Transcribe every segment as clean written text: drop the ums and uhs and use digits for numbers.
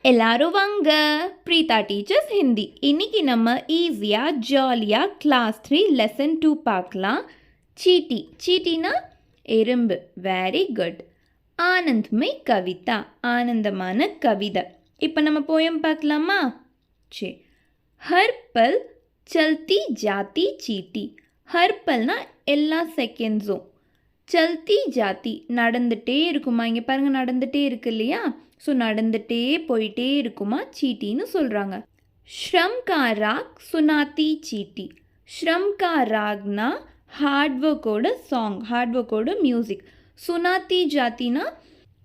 எல்லாரும் வாங்க. பிரீதா டீச்சர்ஸ் ஹிந்தி. இன்னைக்கு நம்ம ஈஸியாக ஜாலியாக கிளாஸ் 3 லெசன் 2 பார்க்கலாம். சீட்டி. சீட்டினா எறும்பு. Very good. ஆனந்த்மய் கவிதா. ஆனந்தமான கவிதை. இப்போ நம்ம போயம் பார்க்கலாமா? சரி. ஹர் பல் சல்தி ஜாத்தி சீட்டி. ஹர் பல்னா எல்லா செகண்ட்ஸும். சல்தி ஜாத்தி நடந்துகிட்டே இருக்குமா? இங்கே பாருங்கள், நடந்துகிட்டே இருக்கு இல்லையா? ஸோ நடந்துகிட்டே போயிட்டே இருக்குமா சீட்டின்னு சொல்கிறாங்க. ஸ்ரம் கா ராக் சுனாத்தி சீட்டி. ஸ்ரம் கா ராக்னா ஹார்ட்ஒர்க்கோட சாங், ஹார்ட்ஒர்க்கோட மியூசிக். சுனாத்தி ஜாத்தினா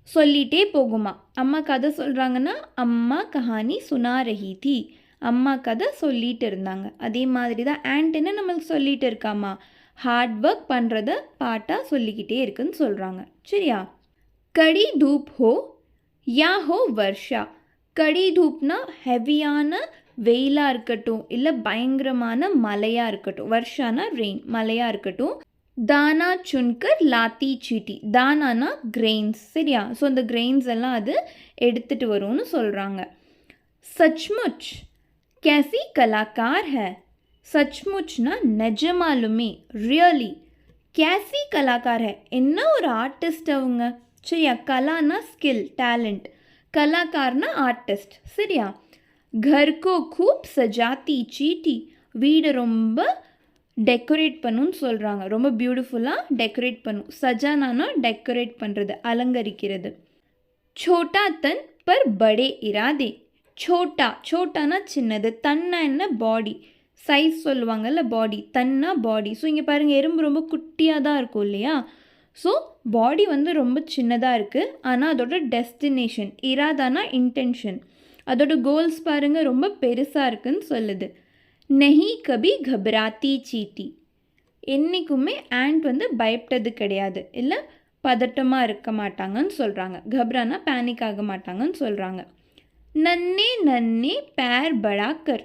சொல்லிகிட்டே போகுமா. அம்மா கதை சொல்கிறாங்கன்னா அம்மா கஹானி சுனா ரஹி தி. அம்மா கதை சொல்லிகிட்டு இருந்தாங்க. அதே மாதிரி தான் ஆண்ட் என்ன நம்மளுக்கு சொல்லிகிட்டு இருக்காமா, ஹார்ட் ஒர்க் பண்ணுறத பாட்டாக சொல்லிக்கிட்டே இருக்குன்னு சொல்கிறாங்க. சரியா? கடி தூப் ஹோ யா ஹோ வர்ஷா. கடி தூப்னா ஹெவியான வெயிலாக இருக்கட்டும், இல்லை பயங்கரமான மழையாக இருக்கட்டும். வர்ஷானா ரெயின், மழையாக இருக்கட்டும். தானா சுன்கர் லாத்தி சீட்டி. தானானா கிரெயின்ஸ். சரியா? ஸோ அந்த கிரெயின்ஸ் எல்லாம் அது எடுத்துகிட்டு வரும்னு சொல்கிறாங்க. சச்முச் कैसी कलाकार है. सचमुचना நிஜமாலுமே, ரியலி. कैसी कलाकार है என்ன ஒரு ஆர்டிஸ்ட் அவங்க. சரியா? கலானா ஸ்கில், டேலண்ட். கலாக்கார்னா ஆர்டிஸ்ட். சரியா? घर को खूब सजाती चीटी. வீடு ரொம்ப டெக்கரேட் பண்ணுன்னு சொல்கிறாங்க. ரொம்ப பியூட்டிஃபுல்லாக டெக்கரேட் பண்ணும். சஜானானா டெக்கரேட் பண்ணுறது, அலங்கரிக்கிறது. छोटा तन पर बड़े इरादे. சோட்டா. சோட்டானா சின்னது. தன்னா என்ன பாடி, சைஸ் சொல்லுவாங்கல்ல, பாடி. தன்னா பாடி. ஸோ இங்கே பாருங்கள், எறும்பு ரொம்ப குட்டியாக தான் இருக்கும் இல்லையா? ஸோ பாடி வந்து ரொம்ப சின்னதாக இருக்குது. ஆனால் அதோட டெஸ்டினேஷன், இராதானா இன்டென்ஷன், அதோட கோல்ஸ் பாருங்கள் ரொம்ப பெருசாக இருக்குன்னு சொல்லுது. நெஹி கபி கபராத்தி சீட்டி. என்றைக்குமே ஆண்ட் வந்து பயப்பட்டது கிடையாது, இல்லை பதட்டமாக இருக்க மாட்டாங்கன்னு சொல்கிறாங்க. கப்ரானா பேனிக் ஆக மாட்டாங்கன்னு சொல்கிறாங்க. நன்னே நன்னே பேர் படாக்கர்.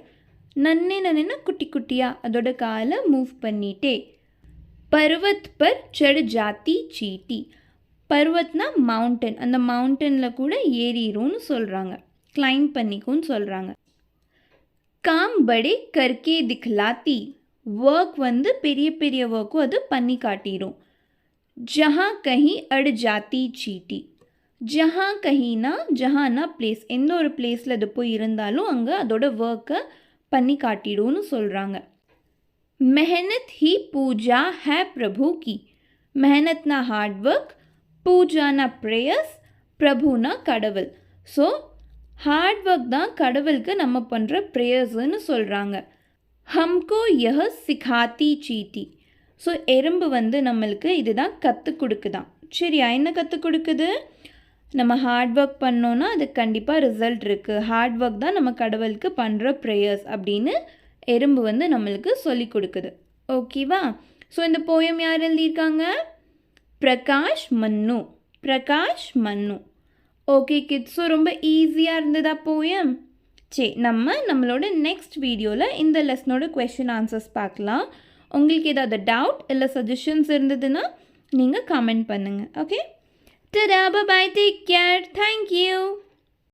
நன்னே நன்னேன்னா குட்டி குட்டியாக, அதோட காலை மூவ் பண்ணிட்டே. பர்வத் பர் சட் ஜாத்தி சீட்டி. பர்வத்னா மவுண்டன். அந்த மவுண்டனில் கூட ஏறிடும்னு சொல்கிறாங்க, கிளைம் பண்ணிக்கும்னு சொல்கிறாங்க. காம் படே கர்கே திக்லாத்தி. ஒர்க் வந்து பெரிய பெரிய ஒர்க்கும் அது பண்ணி காட்டிடும். ஜஹா கஹி அட் ஜாத்தி சீட்டி. ஜஹா கஹினா, ஜஹானா பிளேஸ். எந்த ஒரு பிளேஸில் அது போய் இருந்தாலும் அங்கே அதோட ஒர்க்கை பண்ணி காட்டிடும்னு சொல்கிறாங்க. மெஹனத் ஹி பூஜா ஹே பிரபு கி. மெஹனத்னா ஹார்ட் ஒர்க், பூஜானா ப்ரேயர்ஸ், பிரபுனா கடவுள். ஸோ ஹார்ட் ஒர்க் தான் கடவுளுக்கு நம்ம பண்ணுற ப்ரேயர்ஸ்ன்னு சொல்கிறாங்க. ஹம்கோ யஹ சிகாத்தி சீட்டி. ஸோ எறும்பு வந்து நம்மளுக்கு இதுதான் கற்றுக் கொடுக்குதான். சரியா? என்ன கற்றுக் கொடுக்குது? நம்ம ஹார்ட் ஒர்க் பண்ணோன்னா அதுக்கு கண்டிப்பாக ரிசல்ட் இருக்குது. ஹார்ட் ஒர்க் தான் நம்ம கடவுளுக்கு பண்ணுற ப்ரேயர்ஸ் அப்படின்னு எறும்பு வந்து நம்மளுக்கு சொல்லி கொடுக்குது. ஓகேவா? ஸோ இந்த போயம் யார் எழுதியிருக்காங்க? பிரகாஷ் மன்னு. பிரகாஷ் மன்னு. ஓகே கிட்ஸ், ஸோ ரொம்ப ஈஸியாக இருந்ததா போயம்? சரி, நம்மளோட நெக்ஸ்ட் வீடியோவில் இந்த லெசனோட கொஷின் ஆன்சர்ஸ் பார்க்கலாம். உங்களுக்கு ஏதாவது டவுட் இல்லை சஜஷன்ஸ் இருந்ததுன்னா நீங்கள் கமெண்ட் பண்ணுங்கள். Okay, ta-da, bye-bye, take care, thank you.